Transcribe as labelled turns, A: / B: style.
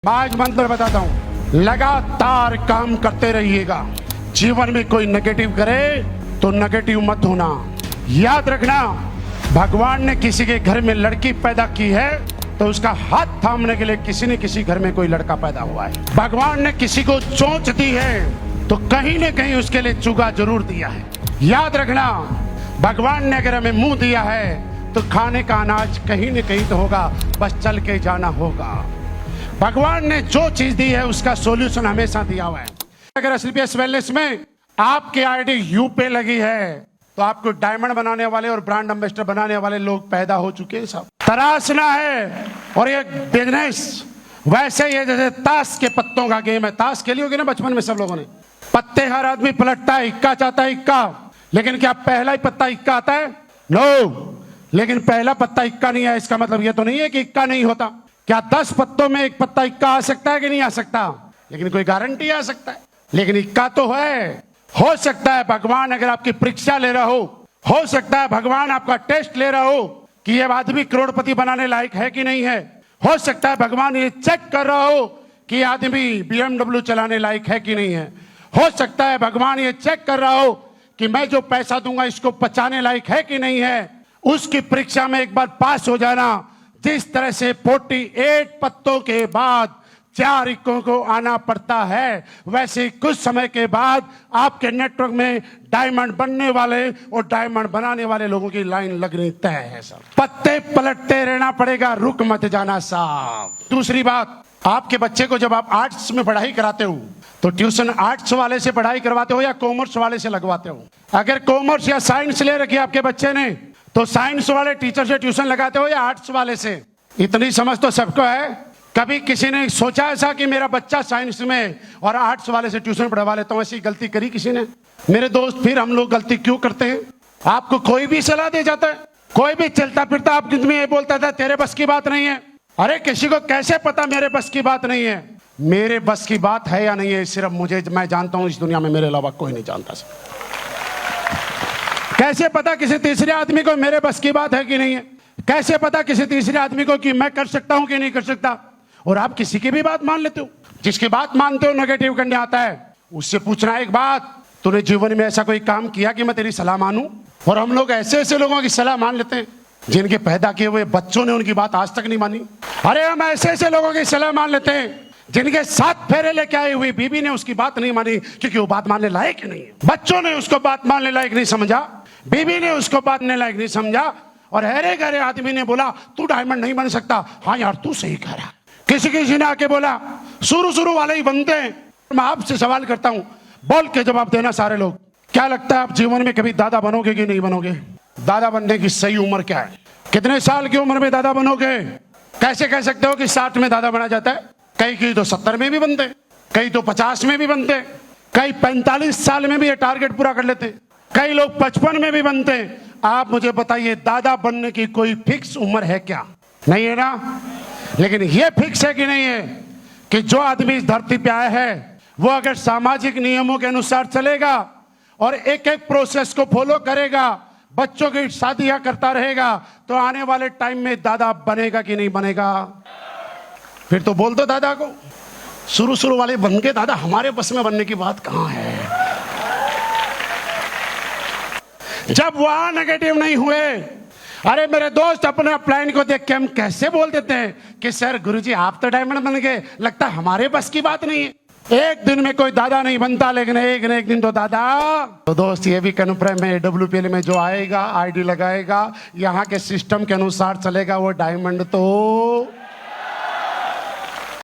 A: आज मंत्र बताता हूँ, लगातार काम करते रहिएगा। जीवन में कोई नेगेटिव करे तो नेगेटिव मत होना। याद रखना, भगवान ने किसी के घर में लड़की पैदा की है तो उसका हाथ थामने के लिए किसी न किसी घर में कोई लड़का पैदा हुआ है। भगवान ने किसी को चोंच दी है तो कहीं न कहीं उसके लिए चुगा जरूर दिया है। याद रखना, भगवान ने अगर हमें मुंह दिया है तो खाने का अनाज कहीं न कहीं तो होगा, बस चल के जाना होगा। भगवान ने जो चीज दी है उसका सॉल्यूशन हमेशा दिया हुआ है। अगर एसएलपीएस वेलनेस में आपकी आईडी यू पे लगी है तो आपको डायमंड बनाने वाले और ब्रांड एम्बेसडर बनाने वाले लोग पैदा हो चुके हैं। सब तराशना है और ये बिजनेस वैसे ही है जैसे ताश के पत्तों का गेम है। ताश खेली होगी ना बचपन में सब लोगों ने। पत्ते हर आदमी पलटता है, इक्का चाहता है इक्का, लेकिन क्या पहला ही पत्ता इक्का आता है? नो, लेकिन पहला पत्ता इक्का नहीं है इसका मतलब ये तो नहीं है कि इक्का नहीं होता। क्या 10 पत्तों में एक पत्ता इक्का आ सकता है कि नहीं आ सकता? लेकिन कोई गारंटी आ सकता है, लेकिन इक्का तो है। हो सकता है भगवान अगर आपकी परीक्षा ले रहा हो सकता है भगवान आपका टेस्ट ले रहा हो कि ये आदमी करोड़पति बनाने लायक है कि नहीं है। हो सकता है भगवान ये चेक कर रहा हो कि आदमी BMW चलाने लायक है कि नहीं है। हो सकता है भगवान ये चेक कर रहा हो कि मैं जो पैसा दूंगा इसको पचाने लायक है कि नहीं है। उसकी परीक्षा में एक बार पास हो जाना। जिस तरह से 48 पत्तों के बाद 4 इक्कों को आना पड़ता है, वैसे कुछ समय के बाद आपके नेटवर्क में डायमंड बनने वाले और डायमंड बनाने वाले लोगों की लाइन लगनी तय है। सर पत्ते पलटते रहना पड़ेगा, रुक मत जाना साहब। दूसरी बात, आपके बच्चे को जब आप आर्ट्स में पढ़ाई कराते हो तो ट्यूशन आर्ट्स वाले से पढ़ाई करवाते हो या कॉमर्स वाले से लगवाते हो? अगर कॉमर्स या साइंस ले रखी आपके बच्चे ने तो साइंस वाले टीचर से ट्यूशन लगाते हो या आर्ट्स वाले से? इतनी समझ तो सबको है। कभी किसी ने सोचा ऐसा कि मेरा बच्चा साइंस में और आर्ट्स वाले से ट्यूशन पढ़वा लेता हूं? ऐसी गलती करी किसी ने? मेरे दोस्त, फिर हम लोग गलती क्यों करते हैं? आपको कोई भी सलाह दे जाता है, कोई भी चलता फिरता आपके में ये बोलता था तेरे बस की बात नहीं है। अरे किसी को कैसे पता मेरे बस की बात नहीं है? मेरे बस की बात है या नहीं है सिर्फ मैं जानता हूं, इस दुनिया में मेरे अलावा कोई नहीं जानता। कैसे पता किसी तीसरे आदमी को मेरे बस की बात है कि नहीं है? कैसे पता किसी तीसरे आदमी को कि मैं कर सकता हूं कि नहीं कर सकता? और आप किसी की भी बात मान लेते हो। जिसकी बात मानते हो नेगेटिव करने आता है, उससे पूछना एक बात, तूने जीवन में ऐसा कोई काम किया कि मैं तेरी सलाह मानूं? और हम लोग ऐसे ऐसे लोगों की सलाह मान लेते हैं जिनके पैदा किए हुए बच्चों ने उनकी बात आज तक नहीं मानी। अरे हम ऐसे ऐसे लोगों की सलाह मान लेते हैं जिनके 7 फेरे लेके आई हुई बीबी ने उसकी बात नहीं मानी क्योंकि वो बात मानने लायक ही नहीं है। बच्चों ने उसको बात मानने लायक नहीं समझा, बीबी ने उसको बात मानने लायक नहीं समझा, और हरे घरे आदमी ने बोला तू डायमंड नहीं बन सकता। हाँ यार तू सही कह रहा है। किसी ने आके बोला, शुरू वाले ही बनते हैं। मैं आपसे सवाल करता हूं, बोल के जवाब देना सारे लोग। क्या लगता है आप जीवन में कभी दादा बनोगे कि नहीं बनोगे? दादा बनने की सही उम्र क्या है? कितने साल की उम्र में दादा बनोगे? कैसे कह सकते हो कि 60 में दादा बना जाता है? कई तो 70 में भी बनते, कई तो 50 में भी बनते, कई 45 साल में भी ये टारगेट पूरा कर लेते, कई लोग 55 में भी बनते। आप मुझे बताइए, दादा बनने की कोई फिक्स उम्र है क्या? नहीं है ना। लेकिन ये फिक्स है कि नहीं है कि जो आदमी इस धरती पे आया है वो अगर सामाजिक नियमों के अनुसार चलेगा और एक एक प्रोसेस को फॉलो करेगा, बच्चों की शादियां करता रहेगा, तो आने वाले टाइम में दादा बनेगा कि नहीं बनेगा? फिर तो बोल दो दादा को। शुरू वाले बन के दादा, हमारे बस में बनने की बात कहां है? जब वहां नेगेटिव नहीं हुए, अरे मेरे दोस्त अपने अपलाइन को देख के हम कैसे बोल देते हैं कि सर गुरुजी आप तो डायमंड बन गए, लगता है हमारे बस की बात नहीं है। एक दिन में कोई दादा नहीं बनता, लेकिन एक न एक दिन तो दादा। तो दोस्त ये भी कन्फर्म है, WPL में जो आएगा आईडी लगाएगा, यहाँ के सिस्टम के अनुसार चलेगा, वो डायमंड तो